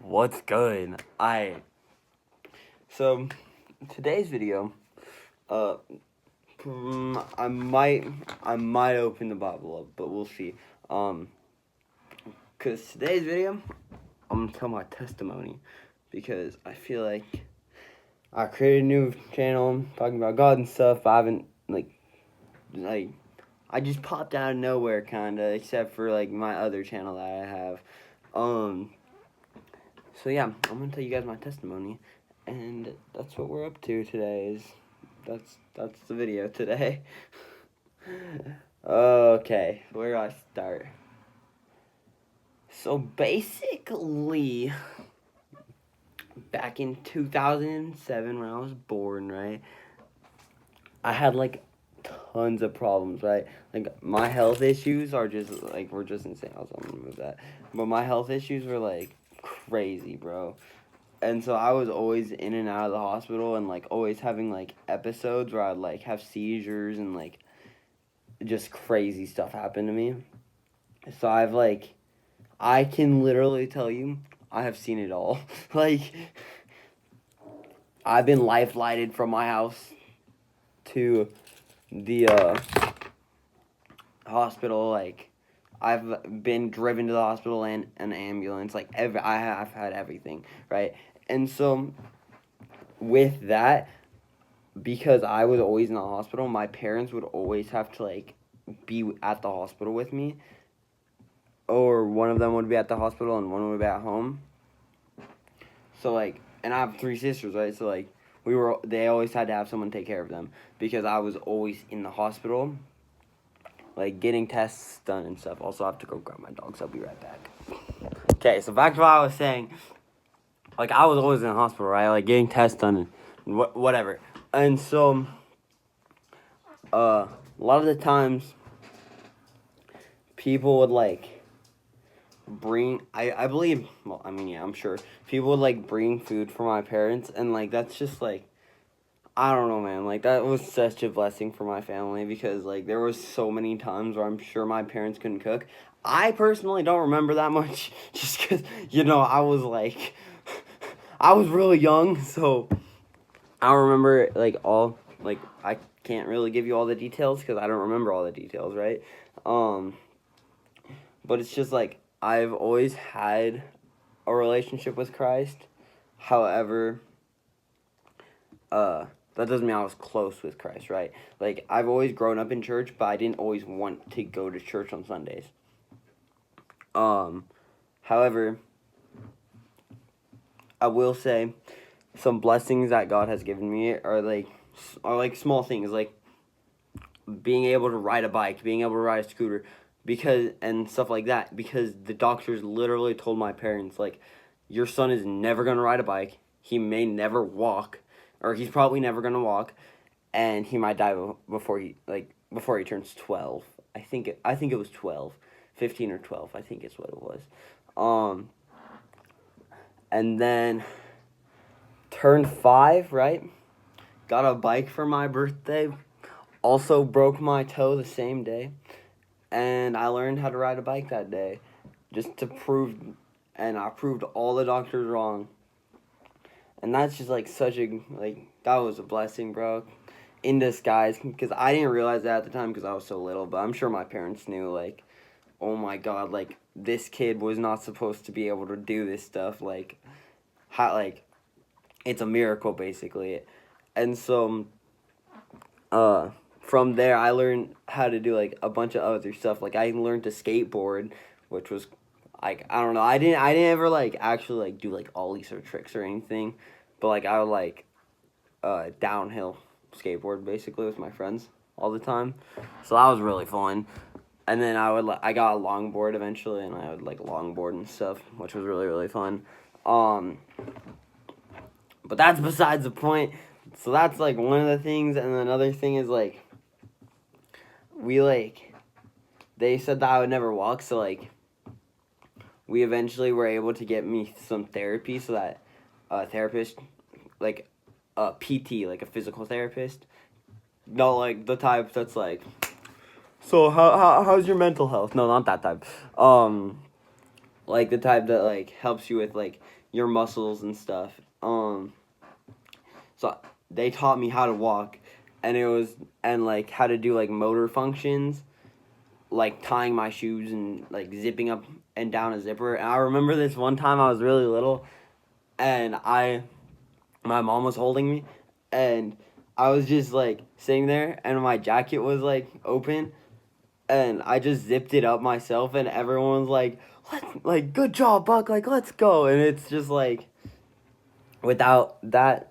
What's good? So today's video, I might open the Bible up, but we'll see. Cause today's video, I'm gonna tell my testimony, because I feel like I created a new channel talking about God and stuff. But I haven't I just popped out of nowhere, kinda, except for like my other channel that I have. So yeah, I'm gonna tell you guys my testimony, and that's what we're up to today. That's the video today. Okay, where do I start? So basically, back in 2007 when I was born, right, I had like tons of problems, right? Like my health issues are just like, we're just insane. I was gonna move that, but my health issues were like crazy, bro. And so I was always in and out of the hospital, and like always having like episodes where I'd like have seizures and like just crazy stuff happen to me. So I can literally tell you, I have seen it all. Like, I've been life flighted from my house to the hospital. Like, I've been driven to the hospital and an ambulance. Like, I have had everything, right? And so with that, because I was always in the hospital, my parents would always have to like be at the hospital with me, or one of them would be at the hospital and one would be at home. So like, and I have 3 sisters, right? So like, they always had to have someone take care of them, because I was always in the hospital, like getting tests done and stuff. Also, I have to go grab my dogs. I'll be right back. Okay, so back to what I was saying. Like, I was always in the hospital, right? Like getting tests done and whatever. And so, a lot of the times, people would like bring, I believe, well, I mean, yeah, I'm sure people would like bring food for my parents, and like that's just like, I don't know, man, like that was such a blessing for my family, because like there was so many times where I'm sure my parents couldn't cook. I personally don't remember that much, just because, I was like, I was really young, so I don't remember like all, like I can't really give you all the details because I don't remember all the details, right? But it's just like, I've always had a relationship with Christ. However, that doesn't mean I was close with Christ, right? Like, I've always grown up in church, but I didn't always want to go to church on Sundays. However, I will say some blessings that God has given me are like small things, like being able to ride a bike, being able to ride a scooter, and stuff like that, because the doctors literally told my parents, like, your son is never going to ride a bike, he may never walk, or he's probably never going to walk, and he might die before he turns 12. I think it was 12, 15 or 12, I think is what it was. And then turned 5, right? Got a bike for my birthday. Also broke my toe the same day. And I learned how to ride a bike that day, just to prove, and I proved all the doctors wrong. And that's just like that was a blessing, bro, in disguise, because I didn't realize that at the time because I was so little, but I'm sure my parents knew, like, oh my God, like, this kid was not supposed to be able to do this stuff, like, how, like, it's a miracle, basically. And so, from there, I learned how to do, like, a bunch of other stuff. Like, I learned to skateboard, which was, like, I don't know. I didn't ever, like, actually, like, do, like, ollies or tricks or anything. But, like, I would, like, downhill skateboard, basically, with my friends all the time. So that was really fun. And then I got a longboard eventually, and I would, like, longboard and stuff, which was really, really fun. But that's besides the point. So that's, like, one of the things. And another thing is, like, they said that I would never walk, so, like, we eventually were able to get me some therapy, so that a therapist, like a PT, like a physical therapist, not like the type that's like, so how's your mental health? No, not that type. Like the type that like helps you with like your muscles and stuff. So they taught me how to walk, and like how to do like motor functions, like tying my shoes and like zipping up and down a zipper. And I remember this one time I was really little, and my mom was holding me, and I was just like sitting there, and my jacket was like open, and I just zipped it up myself, and everyone's like, good job, Buck, like, let's go. And it's just like, without that,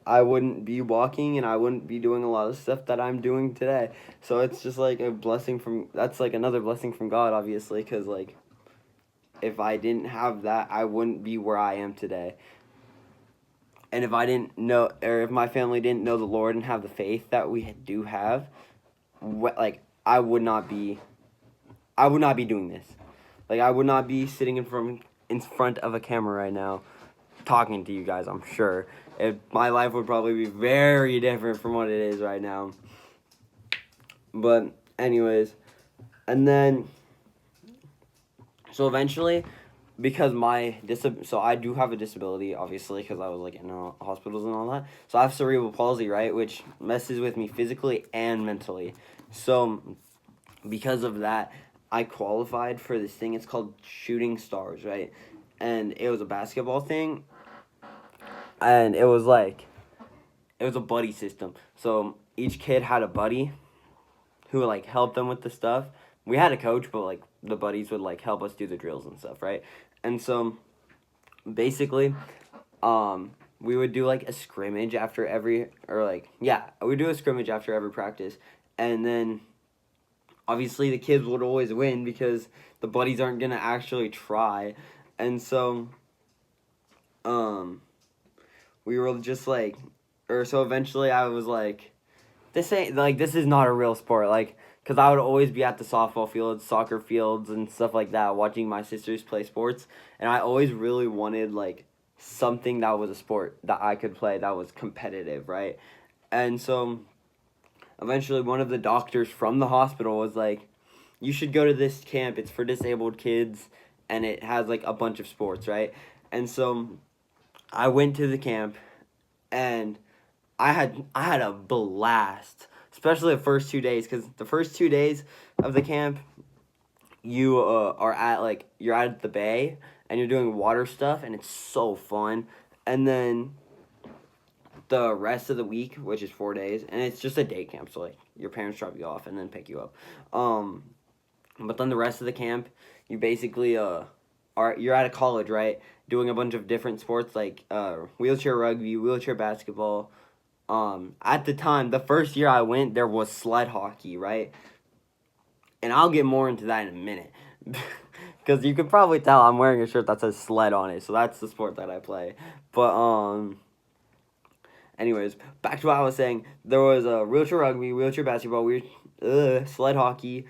I wouldn't be walking, and I wouldn't be doing a lot of stuff that I'm doing today. So it's just like that's like another blessing from God, obviously, because like, if I didn't have that, I wouldn't be where I am today. And if I didn't know, or if my family didn't know the Lord and have the faith that we do have, like, I would not be doing this. Like, I would not be sitting in front of a camera right now talking to you guys, I'm sure. My life would probably be very different from what it is right now. But anyways, and then so eventually, because so I do have a disability, obviously, because I was like in hospitals and all that. So I have cerebral palsy, right, which messes with me physically and mentally. So because of that, I qualified for this thing. It's called Shooting Stars, right? And it was a basketball thing, and it was a buddy system. So each kid had a buddy who like helped them with the stuff. We had a coach, but like the buddies would like help us do the drills and stuff, right? And so basically, we would do like a scrimmage after we do a scrimmage after every practice, and then obviously the kids would always win because the buddies aren't gonna actually try, and so we were just like, so eventually I was like, this is not a real sport, like, because I would always be at the softball fields, soccer fields, and stuff like that, watching my sisters play sports, and I always really wanted, like, something that was a sport that I could play that was competitive, right? And so, eventually, one of the doctors from the hospital was like, you should go to this camp, it's for disabled kids, and it has, like, a bunch of sports, right? And so, I went to the camp, and I had a blast, especially the first 2 days, because the first 2 days of the camp, you you're at the bay and you're doing water stuff, and it's so fun. And then the rest of the week, which is 4 days, and it's just a day camp, so like your parents drop you off and then pick you up. But then the rest of the camp, you basically you're at a college, right? Doing a bunch of different sports like wheelchair rugby, wheelchair basketball. At the time, the first year I went, there was sled hockey, right? And I'll get more into that in a minute. Because you can probably tell I'm wearing a shirt that says sled on it, so that's the sport that I play. But, anyways, back to what I was saying. There was wheelchair rugby, wheelchair basketball, sled hockey,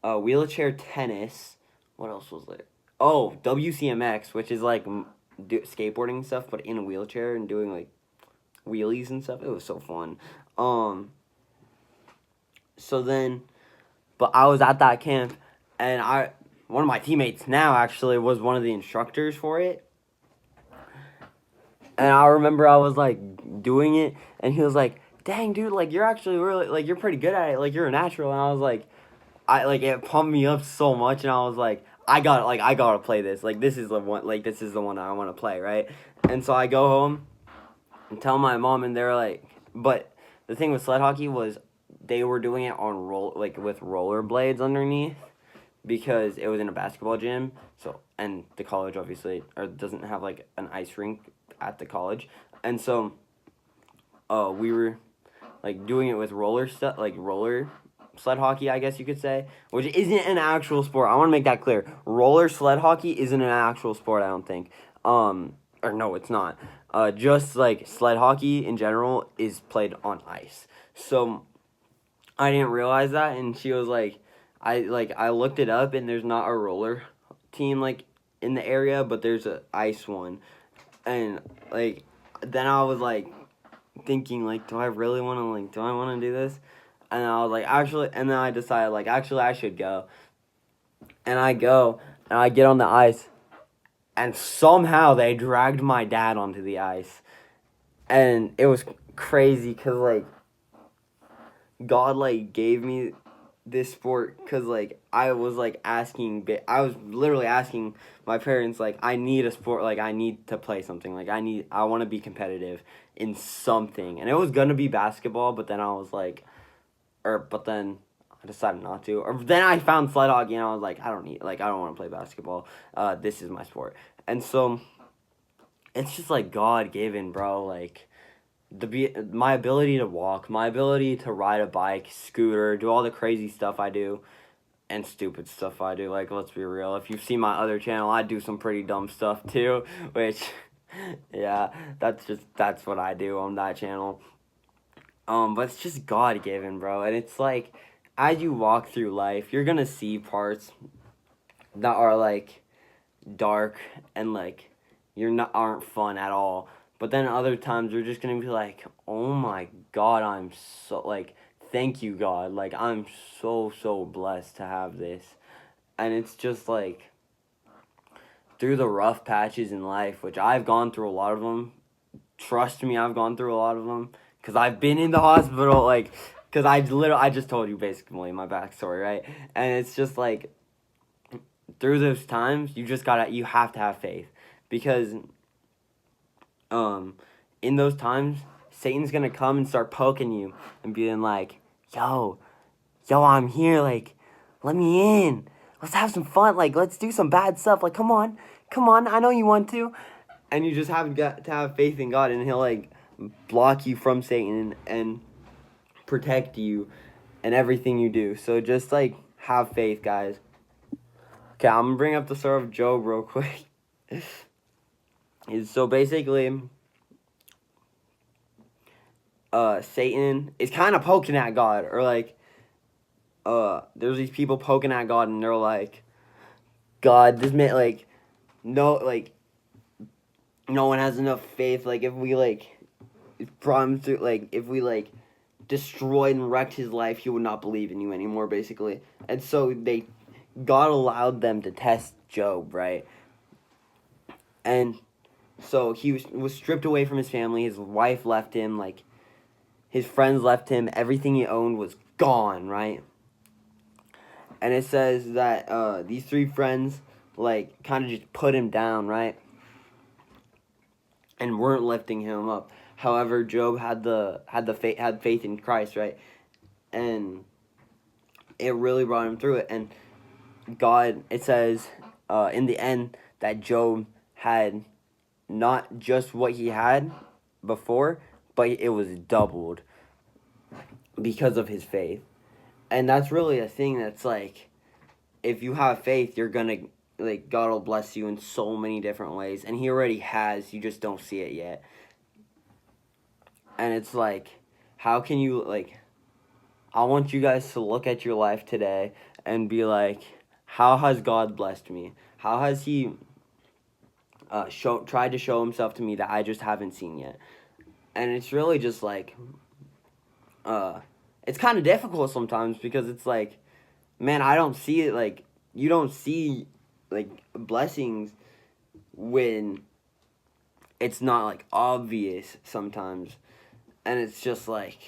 wheelchair tennis. What else was there? Oh, WCMX, which is like skateboarding stuff, but in a wheelchair and doing like wheelies and stuff. It was so fun. So then, but I was at that camp, and one of my teammates now actually was one of the instructors for it. And I remember I was like doing it, and he was like, dang, dude, like you're actually really, like you're pretty good at it, like you're a natural. And I was like, it pumped me up so much, and I was like, I gotta play this. Like this is the one I want to play, right? And so I go home and tell my mom, and they're like, but the thing with sled hockey was they were doing it on with roller blades underneath, because it was in a basketball gym. So, and the college obviously doesn't have like an ice rink at the college, and so we were like doing it with roller sled hockey, I guess you could say, which isn't an actual sport. I want to make that clear. Roller sled hockey isn't an actual sport, I don't think. Or no, it's not. Just like sled hockey in general is played on ice. So I didn't realize that, and she was like, I looked it up, and there's not a roller team like in the area, but there's a ice one, and like then I was like thinking like, do I really want to do this? And I was like, actually, and then I decided like, actually I should go, and I go and I get on the ice, and somehow they dragged my dad onto the ice. And it was crazy because, like, God, like, gave me this sport because, like, I was literally asking my parents, like, I need a sport, like, I need to play something, like, I want to be competitive in something. And it was going to be basketball, but then I was like, but then I decided not to. Or then I found sled hockey, and I was like, I don't want to play basketball. This is my sport. And so it's just, like, God-given, bro, like, my ability to walk, my ability to ride a bike, scooter, do all the crazy stuff I do, and stupid stuff I do. Like, let's be real. If you've seen my other channel, I do some pretty dumb stuff too, which, yeah, that's what I do on that channel. But it's just God given, bro, and it's like, as you walk through life, you're gonna see parts that are like dark and like aren't fun at all. But then other times you're just gonna be like, oh my God, I'm so, like, thank you, God. Like, I'm so blessed to have this. And it's just like, through the rough patches in life, which I've gone through a lot of them. Trust me, I've gone through a lot of them. Because I've been in the hospital, like, because I just told you basically my backstory, right? And it's just like, through those times, you have to have faith. Because in those times, Satan's gonna come and start poking you and being like, yo, I'm here, like, let me in. Let's have some fun, like, let's do some bad stuff, like, come on, I know you want to. And you just have got to have faith in God, and he'll, like, block you from Satan and protect you and everything you do. So just, like, have faith, guys. Okay, I'm gonna bring up the story of Job real quick. So basically, Satan is kind of poking at God, or like, there's these people poking at God, and they're like, God, this man, like, no one has enough faith, like, if we, like, promise to, like, if we, like, destroyed and wrecked his life, he would not believe in you anymore, basically. And so God allowed them to test Job, right? And so he was stripped away from his family, his wife left him, like, his friends left him, everything he owned was gone, right? And it says that these three friends, like, kind of just put him down, right? And weren't lifting him up. However, Job had faith in Christ, right? And it really brought him through it. And God, it says in the end that Job had not just what he had before, but it was doubled because of his faith. And that's really a thing that's like, if you have faith, you're gonna, like, God will bless you in so many different ways, and he already has, you just don't see it yet. And it's like, how can you, like, I want you guys to look at your life today and be like, how has God blessed me? How has he tried to show himself to me that I just haven't seen yet? And it's really just like, it's kind of difficult sometimes, because it's like, man, I don't see it, like, you don't see, like, blessings when it's not, like, obvious sometimes. And it's just like,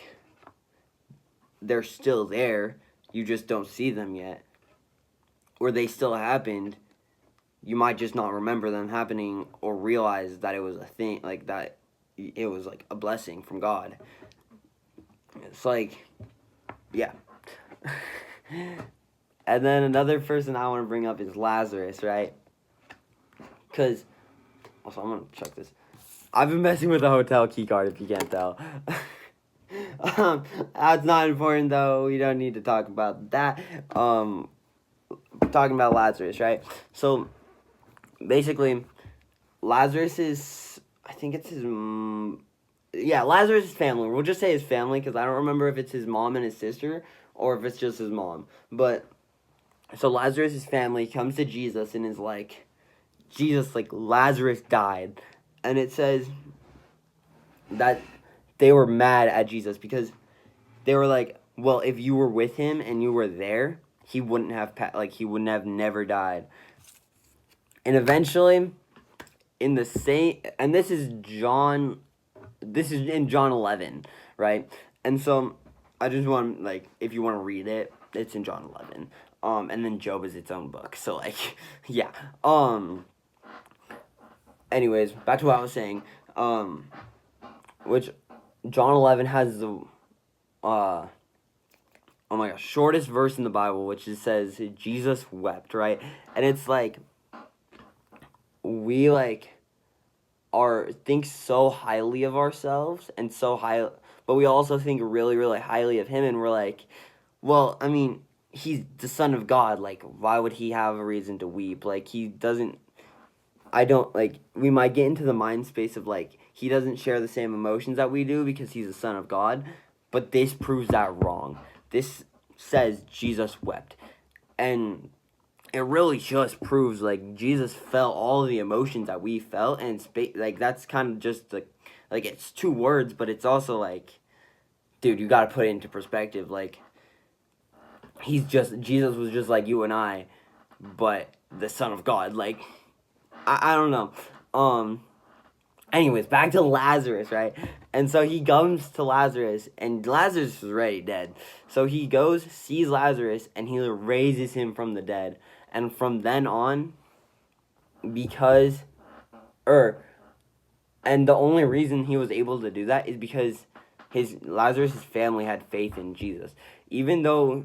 they're still there, you just don't see them yet. Or they still happened, you might just not remember them happening or realize that it was a thing, like, that it was, like, a blessing from God. It's like, yeah. And then another person I want to bring up is Lazarus, right? Because, also, I'm going to check this. I've been messing with the hotel key card, if you can't tell. That's not important, though. We don't need to talk about that. Talking about Lazarus, right? So, basically, Lazarus is, I think it's his, Lazarus' family. We'll just say his family, because I don't remember if it's his mom and his sister, or if it's just his mom. But, so Lazarus' family comes to Jesus and is like, Jesus, like, Lazarus died. And it says that they were mad at Jesus, because they were like, well, if you were with him and you were there, he wouldn't have never died. And eventually, in the same, and this is in John 11, right? And so I just want, like, if you want to read it, it's in John 11. And then Job is its own book. So, like, yeah. Anyways, back to what I was saying. Which John 11 has the oh my gosh, shortest verse in the Bible, which it says Jesus wept, right? And it's like we like think so highly of ourselves and so high, but we also think really, really highly of him, and we're like, well, I mean, he's the Son of God, like, why would he have a reason to weep? Like, he doesn't, I don't, like, we might get into the mind space of, like, he doesn't share the same emotions that we do because he's the Son of God, but this proves that wrong. This says Jesus wept, and it really just proves, like, Jesus felt all the emotions that we felt, and like, that's kind of just the, like, it's 2 words, but it's also like, dude, you gotta put it into perspective. Like, Jesus was just like you and I, but the Son of God. Like, I don't know. Anyways, back to Lazarus, right? And so he comes to Lazarus, and Lazarus is already dead. So he goes, sees Lazarus, and he raises him from the dead. And from then on, because, and the only reason he was able to do that is because Lazarus' family had faith in Jesus. Even though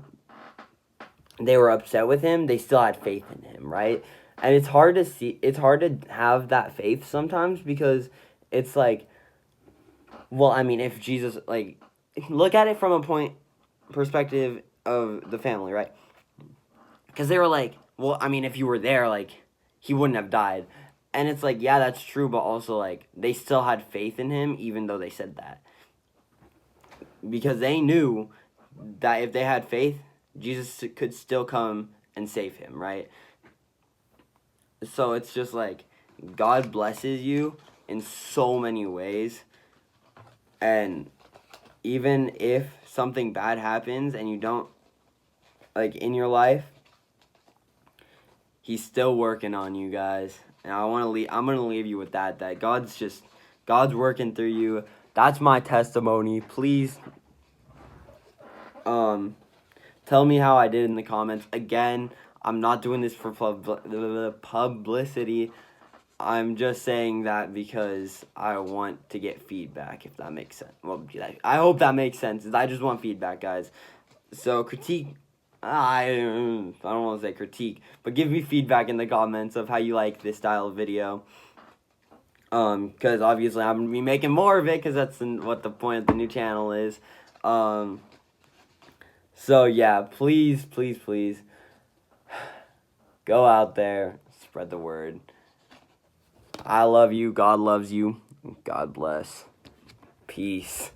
they were upset with him, they still had faith in him, right? And it's hard to have that faith sometimes, because it's like, well, I mean, if Jesus, like, look at it from a perspective of the family, right? Because they were like, well, I mean, if you were there, like, he wouldn't have died. And it's like, yeah, that's true, but also, like, they still had faith in him, even though they said that. Because they knew that if they had faith, Jesus could still come and save him, right? So it's just like, God blesses you in so many ways. And even if something bad happens and you don't, like, in your life, he's still working on you guys. And I'm going to leave you with that God's working through you. That's my testimony. Please tell me how I did in the comments. Again, I'm not doing this for publicity. I'm just saying that because I want to get feedback, if that makes sense. Well, I hope that makes sense. I just want feedback, guys. So critique, I don't want to say critique, but give me feedback in the comments of how you like this style of video. Because obviously I'm going to be making more of it, because that's what the point of the new channel is. So yeah, please, please, please, go out there, spread the word. I love you, God loves you, God bless, peace.